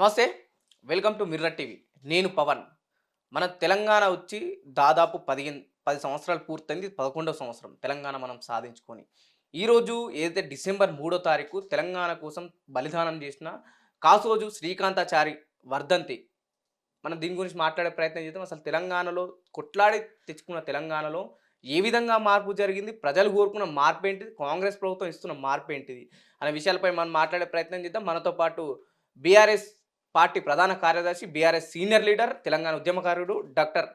నమస్తే. Welcome to mirror TV. నేను పవన్. మన తెలంగాణ వచ్చి దాదాపు 10 సంవత్సరాలు పూర్తయింది. 11వ సంవత్సరం తెలంగాణ మనం సాధించుకొని. ఈరోజు ఏదైతే డిసెంబర్ 3 తారీఖు తెలంగాణ కోసం బలిదానం చేసిన కాసోజు శ్రీకాంతాచారి వర్ధంతి. మనం దీని గురించి మాట్లాడే ప్రయత్నం చేద్దాం. అసలు తెలంగాణలో కొట్లాడి తెచ్చుకున్న తెలంగాణలో ఏ విధంగా మార్పు జరిగింది? ప్రజలు కోరుకున్న మార్పేంటిది? కాంగ్రెస్ ప్రభుత్వం ఇస్తున్న మార్పేంటిది? అనే విషయాలపై మనం మాట్లాడే ప్రయత్నం చేద్దాం. మనతో పాటు బీఆర్ఎస్ పార్టీ ప్రధాన కార్యదర్శి, బీఆర్ఎస్ సీనియర్ లీడర్, తెలంగాణ ఉద్యమకారుడు డాక్టర్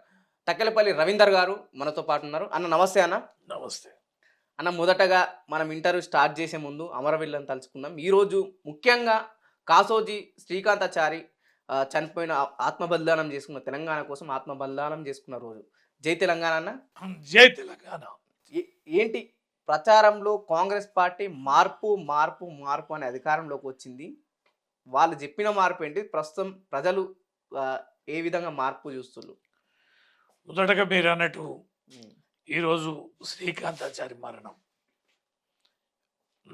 తక్కెలపల్లి రవీందర్ గారు మనతో పాటు ఉన్నారు. అన్న నమస్తే అన్న. నమస్తే. అన్న మొదటగా మనం ఇంటర్వ్యూ స్టార్ట్ చేసే ముందు అమరవీరులను తలుచుకుందాం. ఈరోజు ముఖ్యంగా కాసోజీ శ్రీకాంతాచారి చనిపోయిన ఆత్మ బలిదానం చేసుకున్న తెలంగాణ కోసం ఆత్మ బలిదానం చేసుకున్న రోజు. జై తెలంగాణ అన్న. జై తెలంగాణ. ఏంటి ప్రచారంలో కాంగ్రెస్ పార్టీ మార్పు మార్పు మార్పు అనే అధికారంలోకి వచ్చింది. వాళ్ళు చెప్పిన మార్పు ఏంటి? ప్రస్తుతం ప్రజలు ఏ విధంగా మార్పు చూస్తున్నారు? మొదటగా మీరు అన్నట్టు ఈరోజు శ్రీకాంతాచారి మరణం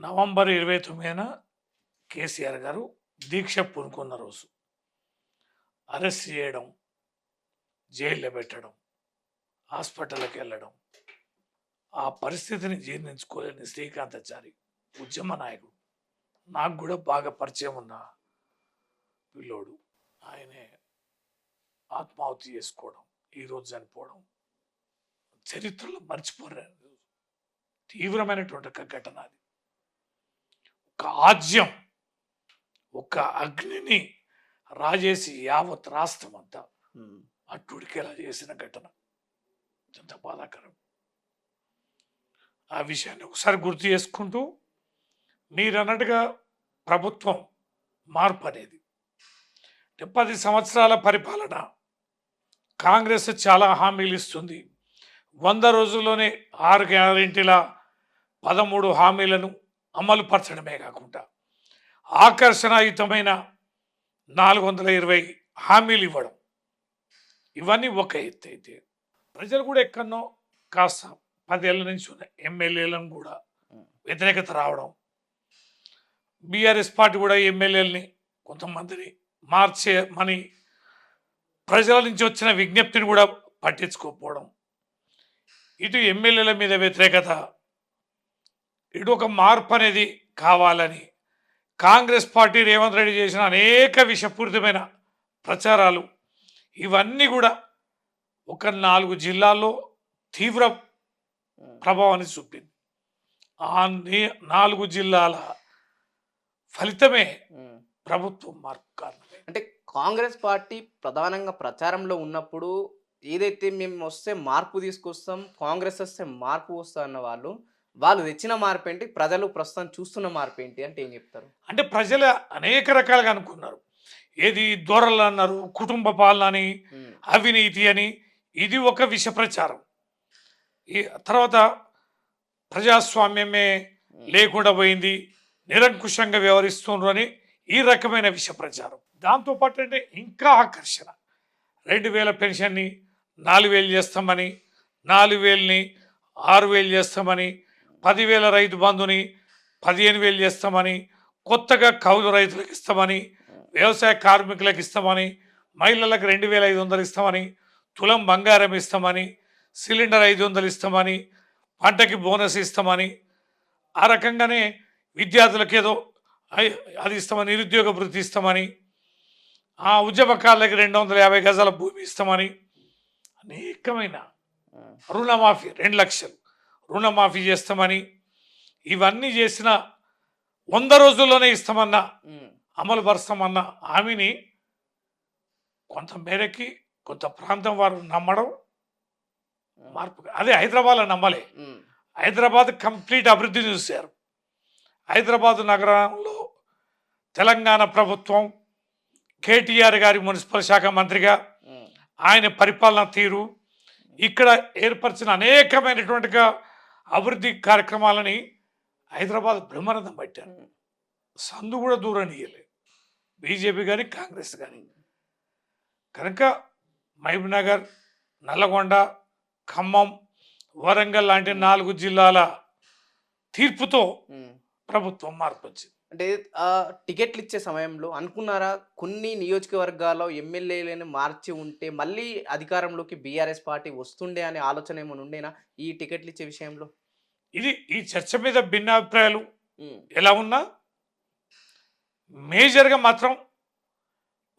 నవంబర్ 29న కేసీఆర్ గారు దీక్ష పూనుకున్న రోజు. అరెస్ట్ చేయడం, జైల్లో పెట్టడం, హాస్పిటల్కి వెళ్ళడం, ఆ పరిస్థితిని జీర్ణించుకోలేని శ్రీకాంతాచారి ఉద్యమ నాయకుడు. నాకు కూడా బాగా పరిచయం ఉన్న పిల్లోడు. ఆయనే ఆత్మాహుతి చేసుకోవడం, ఈరోజు చనిపోవడం చరిత్రలో మర్చిపోరారు. తీవ్రమైనటువంటి ఒక ఘటన అది. ఒక ఆజ్యం, ఒక అగ్నిని రాజేసి యావత్ రాష్ట్రం అంతా అట్టుడికేలా చేసిన ఘటన ఎంత బాధాకరం. ఆ విషయాన్ని ఒకసారి గుర్తు చేసుకుంటూ మీరు అన్నట్టుగా ప్రభుత్వం మార్పు అనేది 10 సంవత్సరాల పరిపాలన కాంగ్రెస్ చాలా హామీలు ఇస్తుంది. 100 రోజుల్లోనే 6 గ్యారెంటీల 13 హామీలను అమలు పరచడమే కాకుండా ఆకర్షణాయుతమైన 420 హామీలు ఇవ్వడం, ఇవన్నీ ఒక ఎత్తు అయితే ప్రజలు కూడా ఎక్కడనో కాస్త 10 ఏళ్ళ నుంచి ఉన్న ఎమ్మెల్యేలను కూడా వ్యతిరేకత రావడం, బీఆర్ఎస్ పార్టీ కూడా ఎమ్మెల్యేలని కొంతమందిని మార్చేమని ప్రజల నుంచి వచ్చిన విజ్ఞప్తిని కూడా పట్టించుకోకపోవడం, ఇటు ఎమ్మెల్యేల మీద వ్యతిరేకత, ఇటు ఒక మార్పు అనేది కావాలని కాంగ్రెస్ పార్టీ రేవంత్ రెడ్డి చేసిన అనేక విషపూరితమైన ప్రచారాలు, ఇవన్నీ కూడా ఒక 4 జిల్లాల్లో తీవ్ర ప్రభావాన్ని చూపింది. ఆ 4 జిల్లాల ఫలితమే ప్రభుత్వం మార్పు కారణమే. అంటే కాంగ్రెస్ పార్టీ ప్రధానంగా ప్రచారంలో ఉన్నప్పుడు ఏదైతే మేము వస్తే మార్పు తీసుకొస్తాం, కాంగ్రెస్ వస్తే మార్పు వస్తా అన్న వాళ్ళు తెచ్చిన మార్పు ఏంటి? ప్రజలు ప్రస్తుతం చూస్తున్న మార్పు ఏంటి అంటే ఏం చెప్తారు? అంటే ప్రజలు అనేక రకాలుగా అనుకున్నారు. ఏది దొరలు అన్నారు, కుటుంబ పాలన అని, అవినీతి అని, ఇది ఒక విష ప్రచారం. ఈ తర్వాత ప్రజాస్వామ్యమే లేకుండా పోయింది, నిరంకుశంగా వ్యవహరిస్తున్నారు అని ఈ రకమైన విష ప్రచారం. దాంతోపాటు అంటే ఇంకా ఆకర్షణ, 2000 పెన్షన్ని 4000 చేస్తామని, 4000ని 6000 చేస్తామని, 10,000 రైతు బంధుని 15,000 చేస్తామని, కొత్తగా కౌలు రైతులకు ఇస్తామని, వ్యవసాయ కార్మికులకు ఇస్తామని, మహిళలకు 2,500 ఇస్తామని, తులం బంగారం ఇస్తామని, సిలిండర్ 500 ఇస్తామని, పంటకి బోనస్ ఇస్తామని, ఆ రకంగానే విద్యార్థులకు ఏదో అది ఇస్తామని, నిరుద్యోగ వృత్తి ఇస్తామని, ఆ ఉద్యమకారులకి 250 గజాల భూమి ఇస్తామని, అనేకమైన రుణమాఫీ 2 లక్షలు రుణమాఫీ చేస్తామని, ఇవన్నీ చేసిన 100 రోజుల్లోనే ఇస్తామన్న, అమలు పరుస్తామన్న హామీని కొంత మేరకి కొంత ప్రాంతం వారు నమ్మడం మార్పు. అదే హైదరాబాద్లో నమ్మలే. హైదరాబాద్ కంప్లీట్ అభివృద్ధి చూశారు. హైదరాబాద్ నగరంలో తెలంగాణ ప్రభుత్వం కేటీఆర్ గారి మున్సిపల్ శాఖ మంత్రిగా ఆయన పరిపాలన తీరు, ఇక్కడ ఏర్పరిచిన అనేకమైనటువంటిగా అభివృద్ధి కార్యక్రమాలని హైదరాబాద్ బ్రహ్మానందం పట్టారు. సందు కూడా దూరం ఇయ్యలేదు బీజేపీ కానీ కాంగ్రెస్ కానీ. కనుక మహబూబ్నగర్, నల్లగొండ, ఖమ్మం, వరంగల్ లాంటి 4 జిల్లాల తీర్పుతో ప్రభుత్వం మార్పు వచ్చింది. అంటే టికెట్లు ఇచ్చే సమయంలో అనుకున్నారా? కొన్ని నియోజకవర్గాల్లో ఎమ్మెల్యేలను మార్చి ఉంటే మళ్ళీ అధికారంలోకి బీఆర్ఎస్ పార్టీ వస్తుండే అనే ఆలోచన ఏమైనా ఉండేనా? ఈ టికెట్లు ఇచ్చే విషయంలో? ఈ చర్చ మీద భిన్నాభిప్రాయాలు హ్మ్. ఎలా ఉన్నా మేజర్గా మాత్రం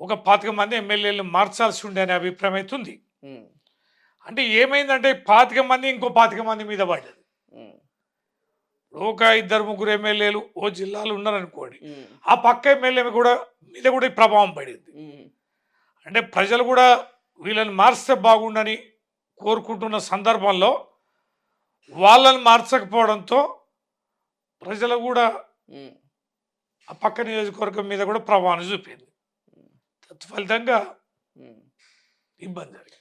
ఒక 25 మంది ఎమ్మెల్యేలు మార్చాల్సి ఉండే అనే అభిప్రాయం అయితే ఉంది. హ్మ్. అంటే ఏమైందంటే 25 మంది ఇంకో 25 మంది మీద పడ్డది. హ్మ్. ఒక ఇద్దరు ముగ్గురు ఎమ్మెల్యేలు ఓ జిల్లాలో ఉన్నారనుకోండి, హ్మ్. ఆ పక్క ఎమ్మెల్యే కూడా మీద కూడా ఈ ప్రభావం పడింది. హ్మ్. అంటే ప్రజలు కూడా వీళ్ళని మార్స్తే బాగుండని కోరుకుంటున్న సందర్భంలో వాళ్ళని మార్చకపోవడంతో ప్రజలు కూడా హ్మ్. ఆ పక్క నియోజకవర్గం మీద కూడా ప్రభావాన్ని చూపింది. తత్ఫలితంగా హ్మ్. ఇబ్బంది జరిగింది.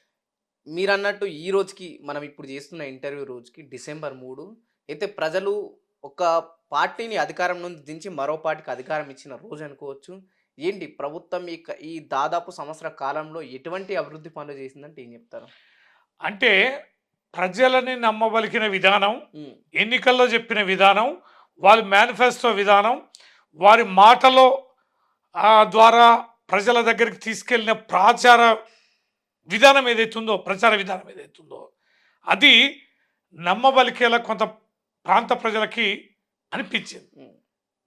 మీరన్నట్టు ఈ రోజుకి మనం ఇప్పుడు చేస్తున్న ఇంటర్వ్యూ రోజుకి డిసెంబర్ 3 అయితే ప్రజలు ఒక పార్టీని అధికారం నుండి దించి మరో పార్టీకి అధికారం ఇచ్చిన రోజు అనుకోవచ్చు. ఏంటి ప్రభుత్వం ఈ దాదాపు సంవత్సర కాలంలో ఎటువంటి అభివృద్ధి పనులు చేసిందంటే ఏం చెప్తారు? అంటే ప్రజలని నమ్మబలికిన విధానం, హ్మ్. ఎన్నికల్లో చెప్పిన విధానం, వాళ్ళ మేనిఫెస్టో విధానం, వారి మాటలో ద్వారా ప్రజల దగ్గరికి తీసుకెళ్ళిన ప్రచార విధానం ఏదైతుందో అది నమ్మబలికేలా కొంత ప్రాంత ప్రజలకి అనిపించింది హ్మ్.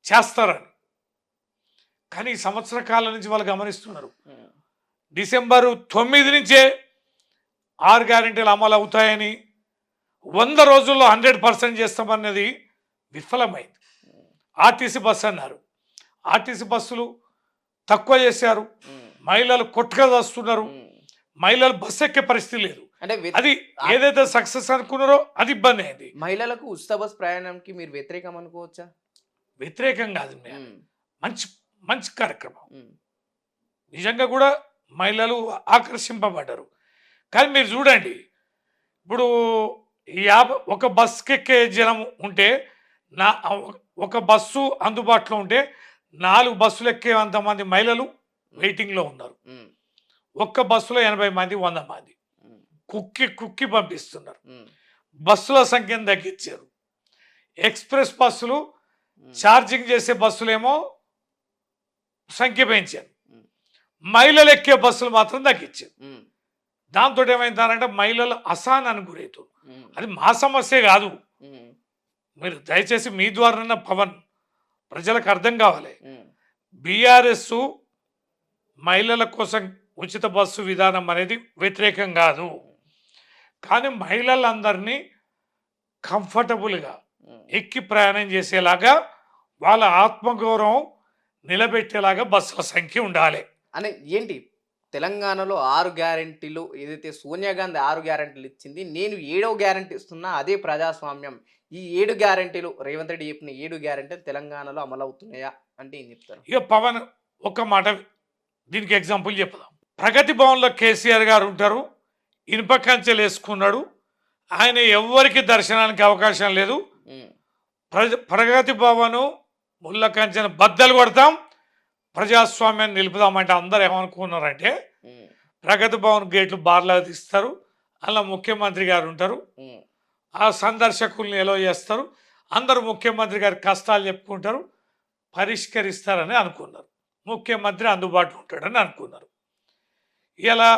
చేస్తారని. కానీ ఈ సంవత్సర కాలం నుంచి వాళ్ళు గమనిస్తున్నారు. హ్మ్. డిసెంబరు 9 నుంచే 6 గ్యారెంటీలు అమలు అవుతాయని 100 రోజుల్లో 100% చేస్తామన్నది విఫలమైంది. హ్మ్. ఆర్టీసీ బస్సు అన్నారు. ఆర్టీసీ బస్సులు తక్కువ చేశారు. హ్మ్. మహిళలు కొట్టుగా వస్తున్నారు. హ్మ్. మహిళలు బస్సు ఎక్కే పరిస్థితి లేదు. అంటే అది ఆహ్, ఏదైతే సక్సెస్ అనుకున్నారో అది ఇబ్బంది అయింది. మహిళలకు ఉచిత బస్ ప్రయాణంకి మీరు వ్యతిరేకం అనుకోవచ్చా? వ్యతిరేకం కాదు. హ్మ్. మంచి మంచి కార్యక్రమం. హ్మ్. నిజంగా కూడా మహిళలు ఆకర్షింపబడ్డారు. కానీ మీరు చూడండి, ఇప్పుడు ఒక బస్సుకి ఎక్కే జనం ఉంటే నా ఒక బస్సు అందుబాటులో ఉంటే 4 బస్సులు ఎక్కేంత మంది మహిళలు వెయిటింగ్లో ఉన్నారు. హ్మ్. ఒక్క బస్సులో 80 మంది 100 మంది హ్మ్. కుక్కి కుక్కి పంపిస్తున్నారు. హ్మ్. బస్సుల సంఖ్యను తగ్గించారు. ఎక్స్ప్రెస్ బస్సులు హ్మ్. ఛార్జింగ్ చేసే బస్సులేమో సంఖ్య పెంచారు. హ్మ్. మహిళలు ఎక్కే బస్సులు మాత్రం తగ్గించారు. హ్మ్. దాంతో ఏమైందంటే మహిళలు అసహనానికి గురవుతారు. హ్మ్. అది మా సమస్యే కాదు. హ్మ్. మీరు దయచేసి మీ ద్వారా పవన్ ప్రజలకు అర్థం కావాలి. హ్మ్. బీఆర్ఎస్ మహిళల కోసం ఉచిత బస్సు విధానం అనేది వ్యతిరేకం కాదు. కానీ మహిళలందరినీ కంఫర్టబుల్గా హ్మ్. ఎక్కి ప్రయాణం చేసేలాగా వాళ్ళ ఆత్మగౌరవం నిలబెట్టేలాగా బస్సుల సంఖ్య ఉండాలి. అనే ఏంటి తెలంగాణలో 6 గ్యారంటీలు ఏదైతే సోనియా గాంధీ 6 గ్యారంటీలు ఇచ్చింది. నేను ఏడో గ్యారంటీ ఇస్తున్నా అదే ప్రజాస్వామ్యం. ఈ 7 గ్యారంటీలు రేవంత్ రెడ్డి చెప్పిన 7 గ్యారంటీలు తెలంగాణలో అమలవుతున్నాయా? అంటే ఏం చెప్తారు? ఇక పవన్ ఒక్క మాట దీనికి ఎగ్జాంపుల్ చెప్దాం. ప్రగతి భవన్లో కేసీఆర్ గారు ఉంటారు. ఇనుప కంచెలు వేసుకున్నాడు. ఆయన ఎవ్వరికి దర్శనానికి అవకాశం లేదు. హ్మ్. ప్రగతి భవను ముళ్ళ కంచెను బద్దలు కొడతాం, ప్రజాస్వామ్యాన్ని నిలుపుదామంటే అందరు ఏమనుకున్నారంటే హ్మ్. ప్రగతి భవన్ గేట్లు బార్లా తీస్తారు. అలా ముఖ్యమంత్రి గారు ఉంటారు. హ్మ్. ఆ సందర్శకుల్ని ఎలో చేస్తారు. అందరూ ముఖ్యమంత్రి గారి కష్టాలు చెప్పుకుంటారు, పరిష్కరిస్తారని అనుకున్నారు. ముఖ్యమంత్రి అందుబాటులో ఉంటాడని అనుకున్నారు. ఇలా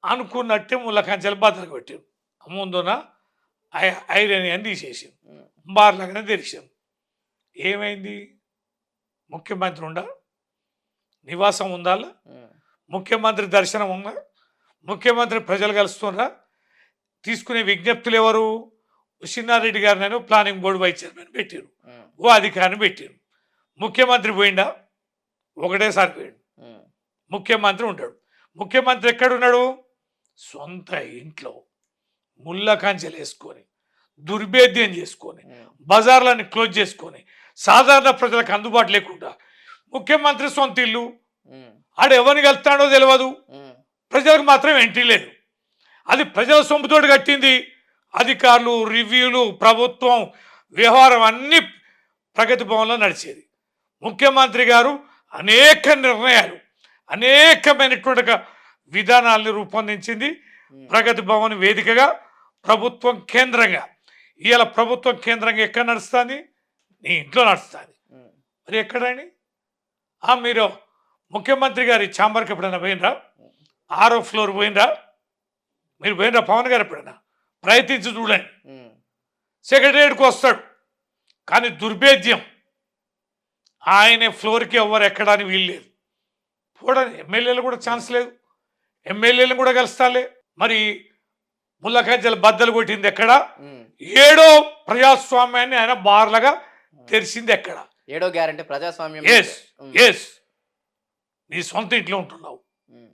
అనుకున్నట్టే ముళ్ళ కంచెలు బద్దలు కొట్టారు. ముందున ఐరన్ అని తీసేసారు. హ్మ్. బార్లాగానే తెరిచారు. ఏమైంది? ముఖ్యమంత్రి ఉండా, నివాసం ఉండాలా, హ్మ్. ముఖ్యమంత్రి దర్శనం ఉందా, ముఖ్యమంత్రి ప్రజలు కలుస్తుండ్రా, తీసుకునే విజ్ఞప్తులు ఎవరు? చిన్నారెడ్డి గారిని ప్లానింగ్ బోర్డు వైస్ చైర్మన్ పెట్టారు. హ్మ్. ఓ అధికారిని పెట్టారు. ముఖ్యమంత్రి పోయిండా? ఒకటేసారి పోయిండు. హ్మ్. ముఖ్యమంత్రి ఉంటాడు. ముఖ్యమంత్రి ఎక్కడున్నాడు? సొంత ఇంట్లో ముళ్ళ కంచెలు వేసుకొని దుర్భేద్యం చేసుకొని హ్మ్. బజార్లని క్లోజ్ చేసుకొని సాధారణ ప్రజలకు అందుబాటు లేకుండా ముఖ్యమంత్రి సొంత ఇల్లు హ్మ్. ఆడ ఎవరిని కలుస్తాడో తెలియదు. హ్మ్. ప్రజలకు మాత్రం ఎంట్రీ లేదు. అది ప్రజల సొమ్ముతోటి కట్టింది. అధికారులు, రివ్యూలు, ప్రభుత్వం వ్యవహారం అన్నీ ప్రగతి భవన్లో నడిచేది. ముఖ్యమంత్రి గారు అనేక నిర్ణయాలు, అనేకమైనటువంటి విధానాలను రూపొందించింది హ్మ్. ప్రగతి భవన్ వేదికగా, ప్రభుత్వం కేంద్రంగా. ఇవాళ ప్రభుత్వం కేంద్రంగా ఎక్కడ నడుస్తుంది? నీ ఇంట్లో నడుస్తుంది. హ్మ్. మరి ఎక్కడండి? మీరు ముఖ్యమంత్రి గారి ఛాంబర్కి ఎప్పుడైనా పోయినరా? 6వ ఫ్లోర్ పోయినరా? మీరు పోయినరా పవన్ గారు ఎప్పుడైనా? ప్రయత్నించి చూడండి. ఉమ్, సెక్రటరియట్కి వస్తాడు, కానీ దుర్భేద్యం ఆయన ఫ్లోర్కి ఎవరు ఎక్కడానికి వీలు లేదు. చూడండి, ఎమ్మెల్యేలు కూడా ఛాన్స్ లేదు, ఎమ్మెల్యేలను కూడా కలుస్తాలే. మరి ముళ్ళకంచెలు బద్దలు కొట్టింది ఎక్కడ? ఉమ్. 7వ ప్రజాస్వామ్యాన్ని ఆయన బార్లగా తెరిచింది ఎక్కడ? 7వ గ్యారంటీ ప్రజాస్వామ్యం. ఎస్ ఉమ్, ఎస్ నీ సొంత ఇంట్లో ఉంటున్నావు, ఉమ్,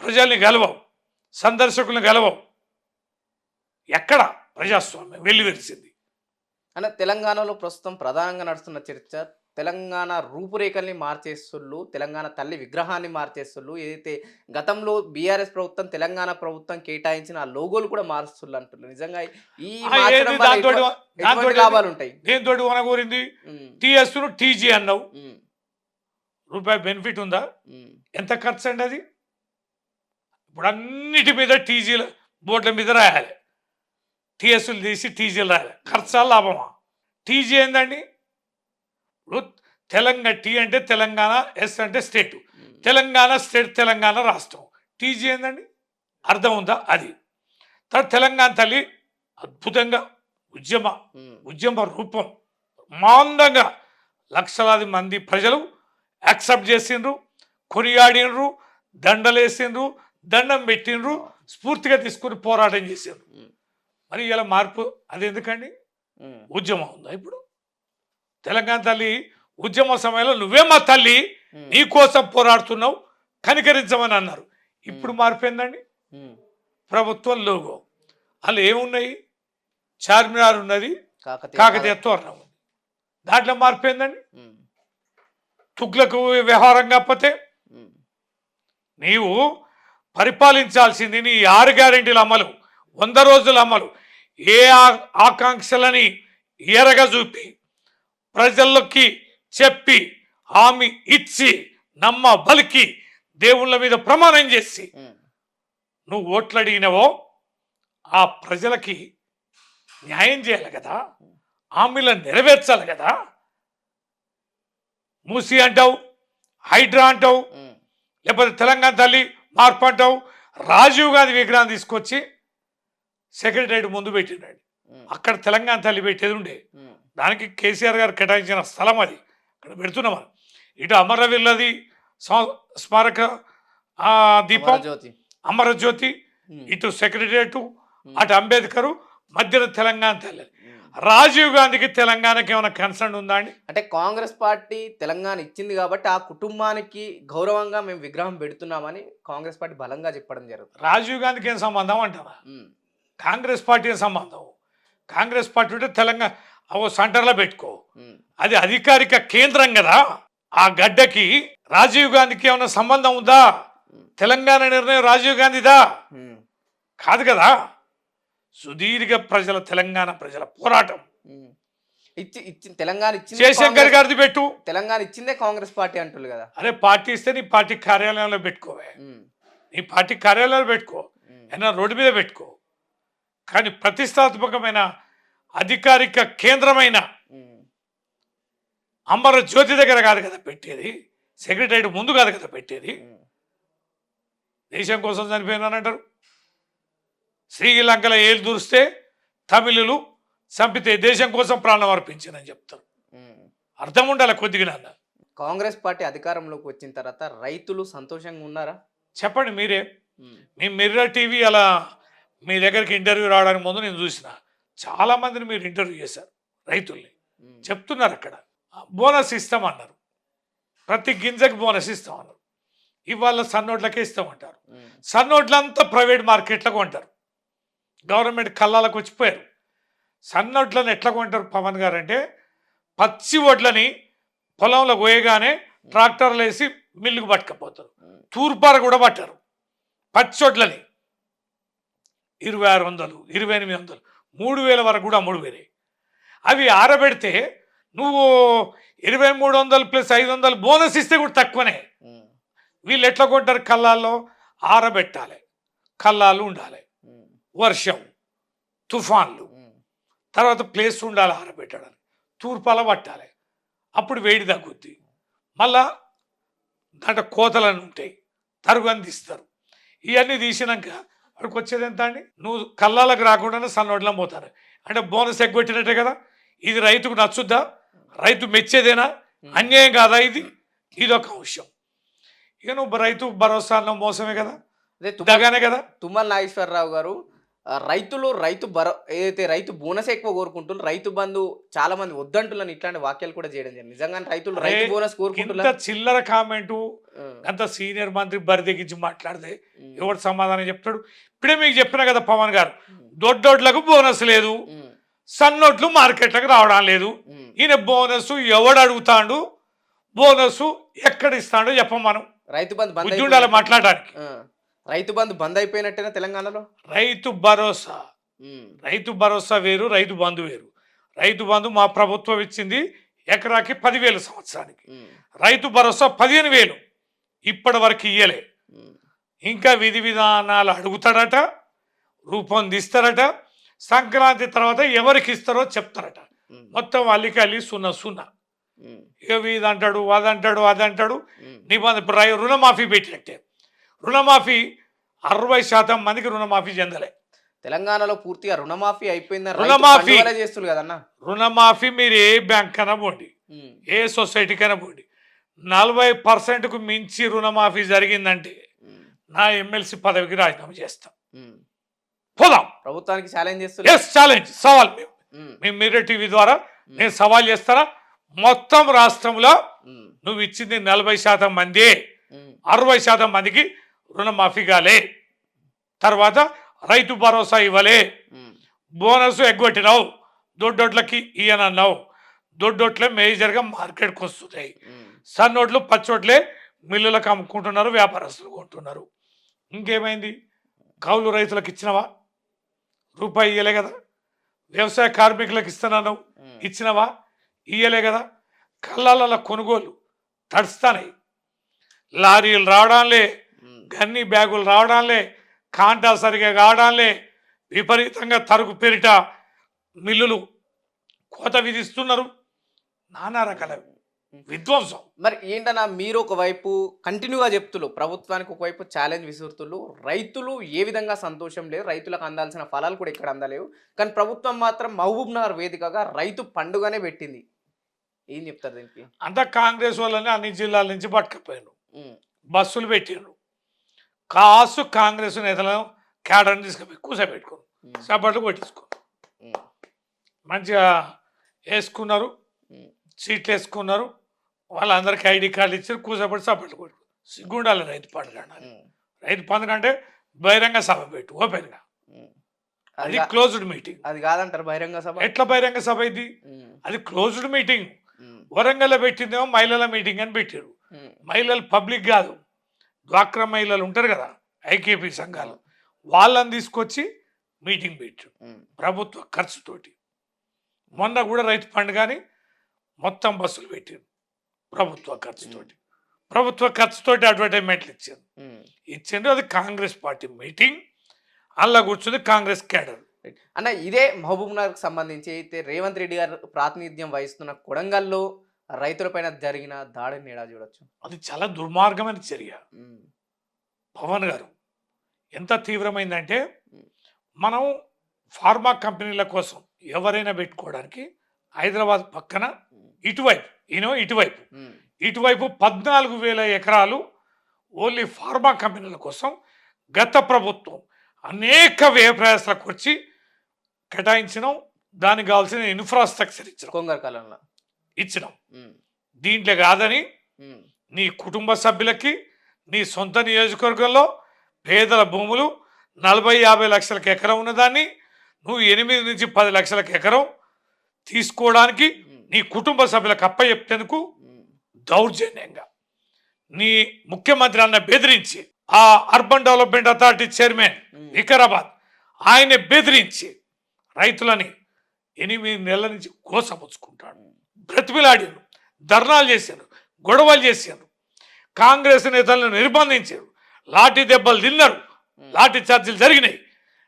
ప్రజల్ని గెలవవు, సందర్శకులను గెలవవు. ఎక్కడ ప్రజాస్వామ్యం వెల్లివిరిసింది? అన్న తెలంగాణలో ప్రస్తుతం ప్రధానంగా నడుస్తున్న చర్చ తెలంగాణ రూపురేఖల్ని మార్చేస్తుళ్ళు, తెలంగాణ తల్లి విగ్రహాన్ని మార్చేస్తుళ్ళు. ఏదైతే గతంలో బీఆర్ఎస్ ప్రభుత్వం తెలంగాణ ప్రభుత్వం కేటాయించిన ఆ లోగోలు కూడా మారుస్తుళ్ళు అంటున్నారు. నిజంగా ఈ మార్చడం వల్ల ఎటువంటి లాభాలు ఉంటాయి? దేనితోటి వనగూరింది? ఉమ్, టీఎస్ను టీజీ అన్నావు, ఉమ్, రూపాయి బెనిఫిట్ ఉందా? ఉమ్, ఎంత ఖర్చు అండి అది? ఇప్పుడు అన్నిటి మీద టీజీల బోర్డుల మీద రాయాలి, టీఎస్లు తీసి టీజీలు రాయాలి. ఖర్చా లాభమా? టీజీ ఏందండి? ఇప్పుడు తెలంగాణ, టీ అంటే తెలంగాణ, ఎస్ అంటే స్టేట్, ఉమ్, తెలంగాణ స్టేట్, తెలంగాణ రాష్ట్రం. టీజీ ఏందండి? అర్థం ఉందా? అది తర్వాత తెలంగాణ తల్లి అద్భుతంగా ఉమ్, ఉద్యమ రూపం మాందంగా లక్షలాది మంది ప్రజలు యాక్సెప్ట్ చేసిండ్రు, కొనియాడినరు, దండలేసిండ్రు, దండం పెట్టిండ్రు, స్ఫూర్తిగా తీసుకుని పోరాటం చేసిండ్రు. ఉమ్, మరి ఇలా మార్పు అది ఎందుకండి? ఉమ్, ఉద్యమం ఉందా ఇప్పుడు? తెలంగాణ తల్లి ఉద్యమ సమయంలో నువ్వే మా తల్లి, ఉమ్, నీ కోసం పోరాడుతున్నావు, కనికరించమని అన్నారు. ఇప్పుడు మార్పేందండి? ఉమ్. ప్రభుత్వం లోగో అందులో ఏమున్నాయి? చార్మినార్ ఉన్నది, కాకతీయ తోరణం ఉంది. దాంట్లో మార్పేందండి? ఉమ్, తుగ్లకు వ్యవహారం కాకపోతే ఉమ్, నీవు పరిపాలించాల్సింది నీ 6 గ్యారెంటీల అమలు, 100 రోజుల అమలు, ఏ ఆకాంక్షలని ఎరగ చూపి ప్రజల్లోకి చెప్పి హామీ ఇచ్చి నమ్మ బలికి దేవుళ్ళ మీద ప్రమాణం చేసి ఉమ్, నువ్వు ఓట్లు అడిగినవో ఆ ప్రజలకి న్యాయం చేయాలి కదా, హామీలను నెరవేర్చాలి కదా. మూసి అంటావు, హైడ్రా అంటావు, ఉమ్, లేకపోతే తెలంగాణ తల్లి మార్పు అంటావు. రాజీవ్ గాంధీ విగ్రహం తీసుకొచ్చి సెక్రటరియట్ ముందు పెట్టినాడు. ఉమ్, అక్కడ తెలంగాణ తల్లి పెట్టేది ఉండే, ఉమ్, దానికి కేసీఆర్ గారు కేటాయించిన స్థలం అది, అక్కడ పెడుతున్నాం. ఇటు అమరవీరులది స్మారక దీపం, అమరజ్యోతి. అమరజ్యోతి, ఉమ్, ఇటు సెక్రటరియట్, ఉమ్, అటు అంబేద్కర్, మధ్యలో తెలంగాణ తల్లి. ఉమ్. రాజీవ్ గాంధీకి తెలంగాణకి ఏమైనా కన్సర్న్ ఉందా అండి? అంటే కాంగ్రెస్ పార్టీ తెలంగాణ ఇచ్చింది కాబట్టి ఆ కుటుంబానికి గౌరవంగా మేము విగ్రహం పెడుతున్నామని కాంగ్రెస్ పార్టీ బలంగా చెప్పడం జరుగుతుంది. రాజీవ్ గాంధీకి ఏం సంబంధం అంటారా? ఉమ్, కాంగ్రెస్ పార్టీ ఏం సంబంధం? కాంగ్రెస్ పార్టీ ఉంటే తెలంగాణ సెంటర్లో పెట్టుకో, ఉమ్, అది అధికారిక కేంద్రం కదా. ఆ గడ్డకి రాజీవ్ గాంధీకి ఏమైనా సంబంధం ఉందా? తెలంగాణ నిర్ణయం రాజీవ్ గాంధీదా? ఉమ్, కాదు కదా. సుదీర్ఘ తెలంగాణ ప్రజల పోరాటం. ఉమ్. ఇచ్చి తెలంగాణ ఇచ్చింది జయశంకర్ గారిది పెట్టు. తెలంగాణ ఇచ్చిందే కాంగ్రెస్ పార్టీ అంటున్నారు కదా. అరే పార్టీ ఇస్తే నీ పార్టీ కార్యాలయంలో పెట్టుకోవే, ఉమ్, నీ పార్టీ కార్యాలయంలో పెట్టుకో, ఉమ్, ఏదైనా రోడ్డు మీద పెట్టుకో. కానీ ప్రతిష్టాత్మకమైన అధికారిక కేంద్రమైన ఉమ్, అమర జ్యోతి దగ్గర కాదు కదా పెట్టేది, సెక్రటరియట్ ముందు కాదు కదా పెట్టేది. ఉమ్, దేశం కోసం చనిపోయినానంటారు. శ్రీలంకలో ఏళ్ళు దూరిస్తే తమిళులు చంపితే దేశం కోసం ప్రాణం అర్పించారని చెప్తారు. ఉమ్. అర్థం ఉండాలి కొద్దిగా. కాంగ్రెస్ పార్టీ అధికారంలోకి వచ్చిన తర్వాత రైతులు సంతోషంగా ఉన్నారా? చెప్పండి మీరే. ఉమ్, మీ మిర్రర్ టీవీ అలా మీ దగ్గరికి ఇంటర్వ్యూ రావడానికి ముందు నేను చూసిన చాలామందిని మీరు ఇంటర్వ్యూ చేశారు, రైతుల్ని. ఉమ్, చెప్తున్నారు అక్కడ బోనస్ ఇస్తామన్నారు, ప్రతి గింజకి బోనస్ ఇస్తామన్నారు. ఇవాళ సన్నోట్లకే ఇస్తామంటారు. ఉమ్, సన్నోట్లంతా ప్రైవేట్ మార్కెట్లకు కొంటారు, గవర్నమెంట్ కళ్ళాలకు వచ్చిపోయారు. సన్నోట్లను ఎట్లా కొంటారు పవన్ గారు అంటే, పచ్చి వడ్లని పొలంలో పోయగానే ట్రాక్టర్లు వేసి మిల్లుకు పట్టుకపోతారు. ఉమ్, తూర్పార కూడా పట్టారు పచ్చి వడ్లని. 2600, 2800, 3000 వరకు కూడా అమ్ముడుపోయినాయి. అవి ఆరబెడితే నువ్వు 2300 ప్లస్ 500 బోనస్ ఇస్తే కూడా తక్కువనే. ఉమ్, వీళ్ళు ఎట్లా కొంటారు? కళ్ళాల్లో ఆరబెట్టాలి, కళ్ళాలు ఉండాలి, ఉమ్, వర్షం, తుఫాన్లు, ఉమ్, తర్వాత ప్లేస్ ఉండాలి ఆరబెట్టడానికి, తూర్పాల పట్టాలి. అప్పుడు వేడి తగ్గుద్ది. మళ్ళా దాంట్లో కోతలని ఉంటాయి, తరుగు అందిస్తారు. ఇవన్నీ తీసినాక అక్కడికి వచ్చేది ఎంత అండి? నువ్వు కళ్ళాలకు రాకుండానే సన్నోడ్లం పోతారు. అంటే బోనస్ ఎగ్గొట్టినట్టే కదా. ఇది రైతుకు నచ్చుద్దా? రైతు మెచ్చేదేనా? అన్యాయం కాదా ఇది? ఇదొక అంశం. ఇక నువ్వు రైతు భరోసా అన్న మోసమే కదా, అదే దగానే కదా. తుమ్మల నాగేశ్వరరావు గారు రైతులు ఏదైతే రైతు బోనస్ ఎక్కువ కోరుకుంటున్నారు, రైతు బంధు చాలా మంది వద్దంటున్నారు, ఇట్లాంటి వాక్యాలు కూడా చేయడం జరిగింది. నిజంగానే రైతులు రైతు బోనస్ ఇంత కోరుకుంటున్నారు? చిల్లర కామెంటు అంత సీనియర్ మంత్రి బరిదెగించి మాట్లాడితే ఎవడు సమాధానం చెప్తాడు? ఇప్పుడే మీకు చెప్పిన కదా పవన్ గారు, దొడ్డోట్లకు బోనస్ లేదు, సన్నోట్లు మార్కెట్లకు రావడం లేదు. ఈయన బోనస్ ఎవడు అడుగుతాడు, బోనస్ ఎక్కడ ఇస్తాడో చెప్పమను. రైతు బంధు బంద్ ఉండాలి మాట్లాడడానికి. రైతు బంధు బంద్ అయిపోయినట్టేనా తెలంగాణలో? రైతు భరోసా వేరు, రైతు బంధు వేరు. రైతు బంధు మా ప్రభుత్వం ఇచ్చింది ఎకరాకి 10,000 సంవత్సరానికి. రైతు భరోసా 15,000 ఇప్పటి వరకు ఇయ్యలే. ఇంకా విధి విధానాలు అడుగుతాడట, రూపొందిస్తారట. సంక్రాంతి తర్వాత ఎవరికి ఇస్తారో చెప్తారట. మొత్తం అల్లికి అల్లి సున్నా. ఇక వీదంటాడు, అదంటాడు. నిబంధన ఇప్పుడు రుణమాఫీ పెట్టినట్టే. రుణమాఫీ 60% మందికి రుణమాఫీ చెందలే. తెలంగాణలో పూర్తిగా రుణమాఫీ అయిపోయిందని రుణమాఫీ చేస్తున్నారు కదన్న. రుణమాఫీ మీరు ఏ బ్యాంక్ కన్నా పోండి, ఏ సొసైటీ కన్నా పోండి, 40%కు మించి రుణమాఫీ జరిగిందంటే నా ఎమ్మెల్సీ పదవికి రాజీనామా చేస్తాం. పోదాం. ప్రభుత్వానికి ఛాలెంజ్ చేస్తున్నారు. ఎస్ ఛాలెంజ్, సవాల్. మేము మీరే టీవీ ద్వారా నేను సవాల్ చేస్తారా, మొత్తం రాష్ట్రంలో నువ్వు ఇచ్చింది 40% మంది, 60% మందికి రుణమాఫీ కాలే. తర్వాత రైతు భరోసా ఇవ్వలే, బోనస్ ఎగ్గొట్టినావు, దొడ్డోట్లకి ఇయ్యనన్నావు. దొడ్డోట్లే మేజర్గా మార్కెట్కి వస్తున్నాయి. సన్నోట్లు పచ్చోట్లే మిల్లులకు అమ్ముకుంటున్నారు, వ్యాపారస్తులు కొంటున్నారు. ఇంకేమైంది? కౌలు రైతులకు ఇచ్చినవా? రూపాయి ఇయ్యలే కదా. వ్యవసాయ కార్మికులకు ఇస్తున్నావు, ఇచ్చినవా? ఇయ్యలే కదా. కళ్ళాల కొనుగోలు తడుస్తాయి, లారీలు రావడాలే, గన్ని బ్యాగులు రావడాలే, కాంటా సరిగా కావడాలే, విపరీతంగా తరుగు పెరిట మిల్లులు కోత విధిస్తున్నారు. నానా రకాల విధ్వంసం. మరి ఏంటన్నా మీరు ఒకవైపు కంటిన్యూగా చెప్తున్నారు, ప్రభుత్వానికి ఒకవైపు ఛాలెంజ్ విసురుతున్నారు, రైతులు ఏ విధంగా సంతోషం లేదు, రైతులకు అందాల్సిన ఫలాలు కూడా ఇక్కడ అందలేవు, కానీ ప్రభుత్వం మాత్రం మహబూబ్ నగర్ వేదికగా రైతు పండుగనే పెట్టింది. ఏం చెప్తారు దీనికి? అంతా కాంగ్రెస్ వాళ్ళని అన్ని జిల్లాల నుంచి పట్టుకపోయారు, బస్సులు పెట్టారు. కాసు కాంగ్రెస్ నేతలను క్యాడర్ని తీసుకుపోయి కూర్చోబెట్టుకోరు, సపోర్ట్లు కొట్టించుకోరు. మంచిగా వేసుకున్నారు, సీట్లు వేసుకున్నారు, వాళ్ళందరికీ ఐడి కార్డులు ఇచ్చారు, కూర్చోబెట్టి సపోర్ట్లు కొట్టు. సిగ్గుండాలి రైతు పండుగ. రైతు పండుగ అంటే బహిరంగ సభ పెట్టు, ఓపెన్గా. అది క్లోజ్డ్ మీటింగ్. అది కాదంటారు బహిరంగ సభ. ఎట్లా బహిరంగ సభ ఇది? అది క్లోజ్డ్ మీటింగ్. వరంగల్లో పెట్టిందేమో మహిళల మీటింగ్ అని పెట్టారు. మహిళలు పబ్లిక్ కాదు, డ్వాక్రా మహిళలు ఉంటారు కదా, ఐకేపీ సంఘాలు, వాళ్ళని తీసుకొచ్చి మీటింగ్ పెట్టారు ప్రభుత్వ ఖర్చుతోటి. మొన్న కూడా రైతు పండుగని మొత్తం బస్సులు పెట్టారు ప్రభుత్వ ఖర్చుతోటి అడ్వర్టైజ్మెంట్లు ఇచ్చిండ్రు. అది కాంగ్రెస్ పార్టీ మీటింగ్, అలా కూర్చుంది కాంగ్రెస్ క్యాడర్. అన్న ఇదే మహబూబ్ నగర్కి సంబంధించి అయితే రేవంత్ రెడ్డి గారు ప్రాతినిధ్యం వహిస్తున్న కొడంగల్లో రైతులపైన జరిగిన దాడిని ఎలా చూడొచ్చు? అది చాలా దుర్మార్గమైన చర్య. పవన్ గారు ఎంత తీవ్రమైందంటే, మనం ఫార్మా కంపెనీల కోసం ఎవరైనా పెట్టుకోవడానికి హైదరాబాద్ పక్కన ఇటువైపు 14,000 ఎకరాలు ఓన్లీ ఫార్మా కంపెనీల కోసం గత ప్రభుత్వం అనేక వ్యయ ప్రయాసాలకు వచ్చి కేటాయించినాం. దానికి కావాల్సిన ఇన్ఫ్రాస్ట్రక్చర్ ఇచ్చినాం. దీంట్లో కాదని నీ కుటుంబ సభ్యులకి, నీ సొంత నియోజకవర్గంలో పేదల భూములు 40-50 లక్షలకు ఎకరం ఉన్నదాన్ని నువ్వు 8 నుంచి 10 లక్షలకు ఎకరం తీసుకోవడానికి నీ కుటుంబ సభ్యులకు అప్పచెప్పేందుకు దౌర్జన్యంగా నీ ముఖ్యమంత్రి అన్న బెదిరించి, ఆ urban development authority chairman Vikarabad ఆయన్ని బెదిరించి రైతులని 8 నెలల నుంచి కోసపుచ్చుకుంటాడు. బ్రతిమిలాడారు, ధర్నాలు చేశారు, గొడవలు చేశారు, కాంగ్రెస్ నేతలను నిర్బంధించారు, లాఠీ దెబ్బలు తిన్నారు, లాఠీ చార్జీలు జరిగినాయి.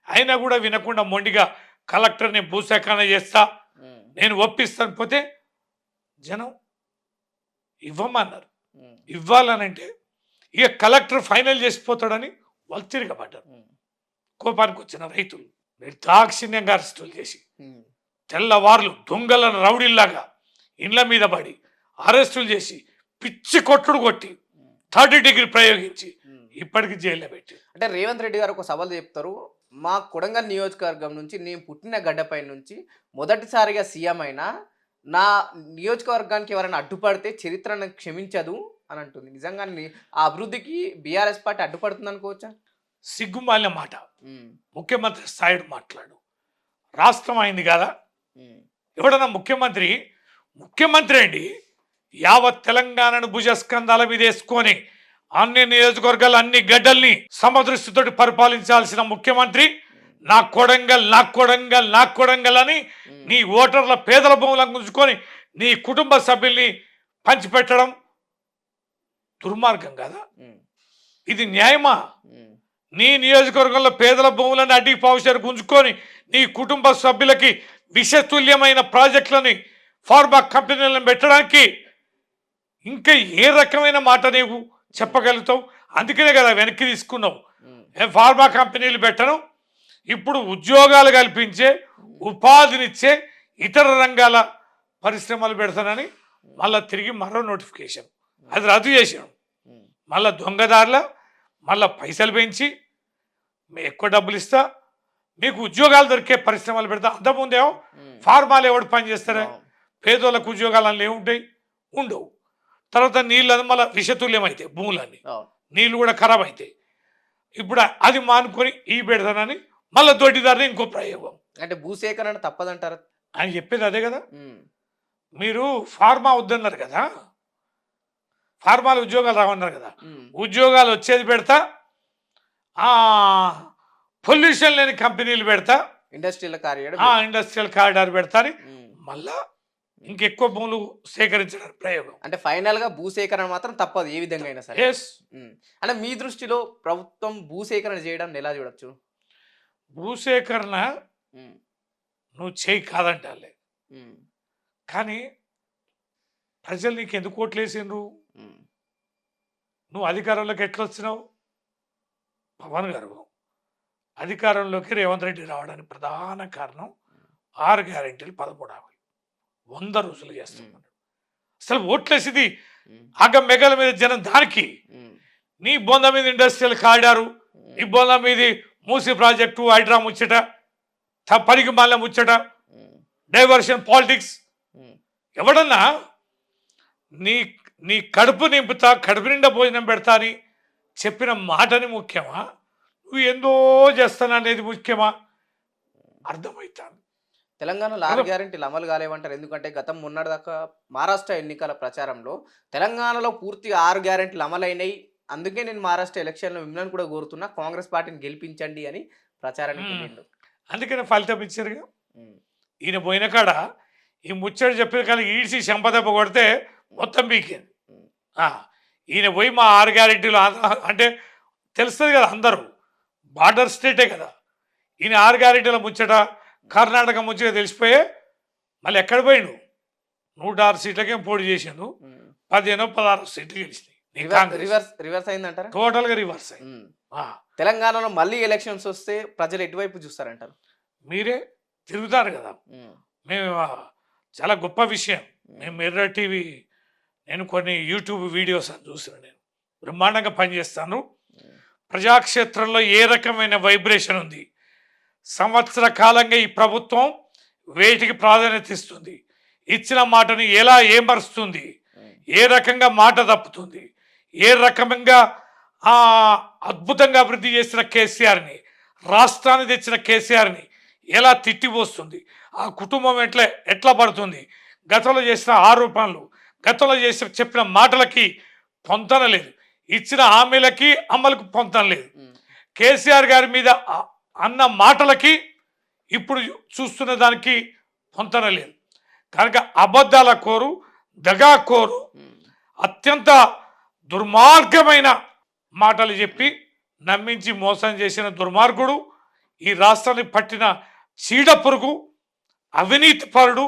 అయినా కూడా వినకుండా మొండిగా కలెక్టర్ని భూసేకరణ చేస్తా, నేను ఒప్పిస్తాను పోతే జనం ఇవ్వమన్నారు. ఉమ్, ఇవ్వాలనంటే ఇక కలెక్టర్ ఫైనల్ చేసిపోతాడని వాళ్ళు తిరగబడ్డారు. ఉమ్, కోపానికి వచ్చిన రైతులు నిర్దాక్షిణ్యంగా అరెస్టులు చేసి ఉమ్, తెల్లవార్లు దొంగలను రౌడీల్లాగా ఇండ్ల మీద పడి అరెస్టులు చేసి పిచ్చి కొట్టుడు కొట్టి 30 డిగ్రీ ప్రయోగించి ఉమ్. ఇప్పటికి జైల్లో పెట్టి అంటే రేవంత్ రెడ్డి గారు ఒక సభలు చెప్తారు, మా కొడంగల్ నియోజకవర్గం నుంచి నేను పుట్టిన గడ్డపై నుంచి మొదటిసారిగా సీఎం అయినా నా నియోజకవర్గానికి ఎవరైనా అడ్డుపడితే చరిత్ర నన్ను క్షమించదు అని అంటుంది. నిజంగా ఆ అభివృద్ధికి బీఆర్ఎస్ పార్టీ అడ్డుపడుతుంది అనుకోవచ్చా? సిగ్గుమాలిన మాట. ఉమ్, ముఖ్యమంత్రి స్థాయిడు మాట్లాడు. రాష్ట్రం అయింది కదా, ఉమ్, ఎవడన్నా ముఖ్యమంత్రి అండి యావత్ తెలంగాణను భుజస్కంధాల మీద వేసుకొని అన్ని నియోజకవర్గాలు అన్ని గడ్డల్ని సమదృష్టితోటి పరిపాలించాల్సిన ముఖ్యమంత్రి నా కొడంగల్ అని నీ ఓటర్ల పేదల భూములను గుంజుకొని నీ కుటుంబ సభ్యుల్ని పంచిపెట్టడం దుర్మార్గం కదా. ఉమ్, ఇది న్యాయమా? ఉమ్, నీ నియోజకవర్గంలో పేదల భూములను అడ్డి పావుషారు గుంజుకొని నీ కుటుంబ సభ్యులకి విషతుల్యమైన ప్రాజెక్టులని ఫార్మా కంపెనీలను పెట్టడానికి ఇంకా ఏ రకమైన మాట నీవు చెప్పగలుగుతావు? అందుకనే కదా వెనక్కి తీసుకున్నావు. ఉమ్, ఫార్మా కంపెనీలు పెట్టను, ఇప్పుడు ఉద్యోగాలు కల్పించే ఉపాధినిచ్చే ఇతర రంగాల పరిశ్రమలు పెడతానని మళ్ళీ తిరిగి మరో నోటిఫికేషన్ అది రద్దు చేసాను. ఉమ్, మళ్ళీ దొంగదారుల మళ్ళీ పైసలు పెంచి ఎక్కువ డబ్బులు ఇస్తా మీకు ఉద్యోగాలు దొరికే పరిశ్రమలు పెడతా. అంతకుముందేమో ఉమ్, ఫార్మాలు ఎవడు పని చేస్తారా? అవును. పేదోళ్ళకు ఉద్యోగాలు అందులో ఏముంటాయి? ఉండవు. తర్వాత నీళ్ళు అది మళ్ళీ విషతుల్యం అవుతాయి, భూములన్నీ అవును. నీళ్ళు కూడా ఖరాబ్ అవుతాయి. ఇప్పుడు అది మానుకొని ఈ పెడతానని మళ్ళీ దొడ్డిదారిని ఇంకో ప్రయోగం. అంటే భూసేకరణ తప్పదంటారా? అని చెప్పేది అదే కదా. ఉమ్, మీరు ఫార్మా వద్దన్నారు కదా, ఫార్మాలు ఉద్యోగాలు రావన్నారు కదా, ఉమ్, ఉద్యోగాలు వచ్చేది పెడతా, పొల్యూషన్ లేని కంపెనీలు పెడతా, ఇండస్ట్రియల్ కార్యాలయం. ఇండస్ట్రియల్ కారిడార్ పెడతా అని ఉమ్. మళ్ళా ఇంకెక్కువ భూములు సేకరించడానికి ప్రయోగం. అంటే ఫైనల్ గా భూసేకరణ మాత్రం తప్పదు ఏ విధంగా అయినా సరే. ఎస్, అంటే మీ దృష్టిలో ప్రభుత్వం భూసేకరణ చేయడం ఎలా చూడొచ్చు? భూసేకరణ ఉమ్, నువ్వు చేయి కాదంటాలే, ఉమ్, కానీ ప్రజలు నీకు ఎందుకు ఓట్లేసిండ్రు? ఉమ్, నువ్వు అధికారంలోకి ఎట్లా వచ్చినావు? పవన్ గారు అధికారంలోకి రేవంత్ రెడ్డి రావడానికి ప్రధాన కారణం 6 గ్యారెంటీలు 13 హామీలు 100 రోజులు చేస్తున్నాడు. అసలు ఓట్లేసింది ఉమ్, ఆగం మెగల మీద జనం దానికి. ఉమ్, నీ బొంద మీద ఇండస్ట్రియల్ కారిడారు, నీ బొంద మీది మూసీ ప్రాజెక్టు, హైడ్రా ముచ్చట, పనికి మాల ముచ్చట, ఉమ్, డైవర్షన్ పాలిటిక్స్. ఉమ్, ఎవడన్నా నీ నీ కడుపు నింపుతా, కడుపు నిండా భోజనం పెడతా అని చెప్పిన మాటని ముఖ్యమా, నువ్వు ఎందో చేస్తాను అనేది ముఖ్యమా? అర్థమవుతాను. తెలంగాణలో 6 గ్యారెంటీలు అమలు కాలేవంటారు. ఎందుకంటే గతం మొన్నటిదాకా మహారాష్ట్ర ఎన్నికల ప్రచారంలో తెలంగాణలో పూర్తిగా 6 గ్యారెంటీలు అమలైనాయి, అందుకే నేను మహారాష్ట్ర ఎలక్షన్లో మిమ్మల్ని కూడా కోరుతున్నా కాంగ్రెస్ పార్టీని గెలిపించండి అని ప్రచారానికి వెళ్ళిండు. అందుకనే ఫలితం ఇచ్చారుగా. ఉమ్, ఈయన పోయిన కాడ ఈ ముచ్చట చెప్పిన కానీ ఈడ్చి చెంపదెబ్బ కొడితే మొత్తం పీకింది. ఉమ్, ఈయన పోయి మా 6 గ్యారెంటీలు అంటే తెలుస్తుంది కదా, అందరూ బార్డర్ స్టేటే కదా. ఈయన 6 గ్యారెంటీల ముచ్చట కర్ణాటక ముచ్చట తెలిసిపోయే మళ్ళీ ఎక్కడ పోయిండు? 106 సీట్లకేం పోటీ చేసిండు, ఉమ్. 15-16 సీట్లు గెలిచినాయి. రివర్స్ అయిందంటారా? టోటల్గా రివర్స్ అయింది. ఉమ్. ఆ, తెలంగాణలో మళ్ళీ ఎలక్షన్స్ వస్తే ప్రజలు ఎటువైపు చూస్తారంటారు? మీరే తిరుగుతారు కదా. ఉమ్, మేము చాలా గొప్ప విషయం. మేము మిర్ర టీవీ, నేను కొన్ని యూట్యూబ్ వీడియోస్ అని చూసిన, నేను బ్రహ్మాండంగా పనిచేస్తాను. ప్రజాక్షేత్రంలో ఏ రకమైన వైబ్రేషన్ ఉంది, సంవత్సర కాలంగా ఈ ప్రభుత్వం వేటికి ప్రాధాన్యత ఇస్తుంది, ఇచ్చిన మాటని ఎలా ఏమరుస్తుంది, ఏ రకంగా మాట తప్పుతుంది, ఏ రకంగా అద్భుతంగా అభివృద్ధి చేసిన కేసీఆర్ని, రాష్ట్రాన్ని తెచ్చిన కేసీఆర్ని ఎలా తిట్టిపోస్తుంది, ఆ కుటుంబం ఎట్లా పడుతుంది, గతంలో చేసిన ఆరోపణలు, గతంలో చెప్పిన మాటలకి పొంతన లేదు, ఇచ్చిన హామీలకి అమలుకు పొంతన లేదు, కేసీఆర్ గారి మీద అన్న మాటలకి ఇప్పుడు చూస్తున్న దానికి పొంతన లేదు. కనుక అబద్ధాల కోరు, దగా కోరు, అత్యంత దుర్మార్గమైన మాటలు చెప్పి నమ్మించి మోసం చేసిన దుర్మార్గుడు, ఈ రాష్ట్రాన్ని పట్టిన చీడ పురుగు, అవినీతి పరుడు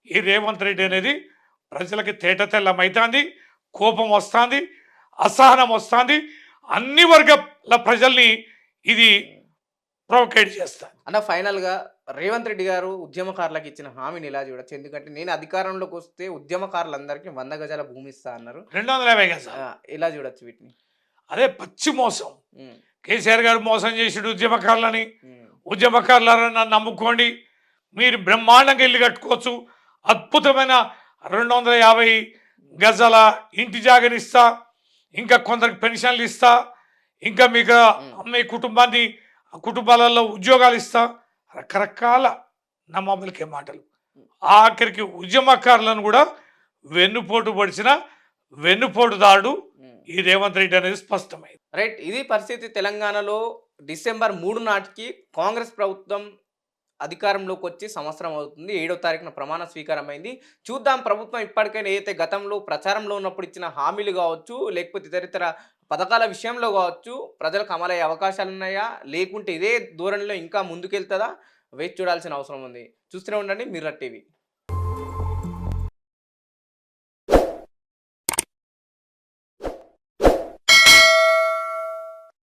ఈ రేవంత్ రెడ్డి అనేది ప్రజలకి తేట తెల్లమైతుంది. కోపం వస్తుంది, అసహనం వస్తుంది. అన్ని వర్గాల ప్రజల్ని ఇది ప్రొవోకేట్ చేస్తుంది. అన్న ఫైనల్‌గా రేవంత్ రెడ్డి గారు ఉద్యమకారులకు ఇచ్చిన హామీని ఎలా చూడొచ్చు? ఎందుకంటే నేను అధికారంలోకి వస్తే ఉద్యమకారులందరికీ 100 గజాల భూమి ఇస్తా అన్నారు. 250 గజాలు. ఎలా చూడొచ్చు వీటిని? అదే పచ్చి మోసం. హ్మ్. కేసీఆర్ గారు మోసం చేసిండు ఉద్యమకారులని. హ్మ్. ఉద్యమకారులను నన్ను నమ్ముకోండి, మీరు బ్రహ్మాండంగా ఇల్లు కట్టుకోవచ్చు, అద్భుతమైన 250 గజాల ఇంటి జాగనిస్తా, ఇంకా కొందరికి పెన్షన్లు ఇస్తా, ఇంకా మీకు మీ కుటుంబాలలో ఉద్యోగాలు ఇస్తా, రకరకాల నమ్మబలికే మాటలు. ఆఖరికి ఉద్యమకారులను కూడా వెన్నుపోటు పొడిచిన వెన్నుపోటుదారుడు ఈ రేవంత్ రెడ్డి అనేది స్పష్టమైంది. రైట్. ఇది పరిస్థితి తెలంగాణలో డిసెంబర్ 3 నాటికి కాంగ్రెస్ ప్రభుత్వం అధికారంలోకి వచ్చి సంవత్సరం అవుతుంది. 7వ తారీఖున ప్రమాణ స్వీకారం అయింది. చూద్దాం ప్రభుత్వం ఇప్పటికైనా ఏదైతే గతంలో ప్రచారంలో ఉన్నప్పుడు ఇచ్చిన హామీలు కావచ్చు, లేకపోతే ఇతరితర పథకాల విషయంలో కావచ్చు, ప్రజలకు అమలయ్యే అవకాశాలు ఉన్నాయా? లేకుంటే ఇదే ధోరణిలో ఇంకా ముందుకెళ్తదా? వేచి చూడాల్సిన అవసరం ఉంది. చూస్తూనే ఉండండి మిర్రర్ టీవీ.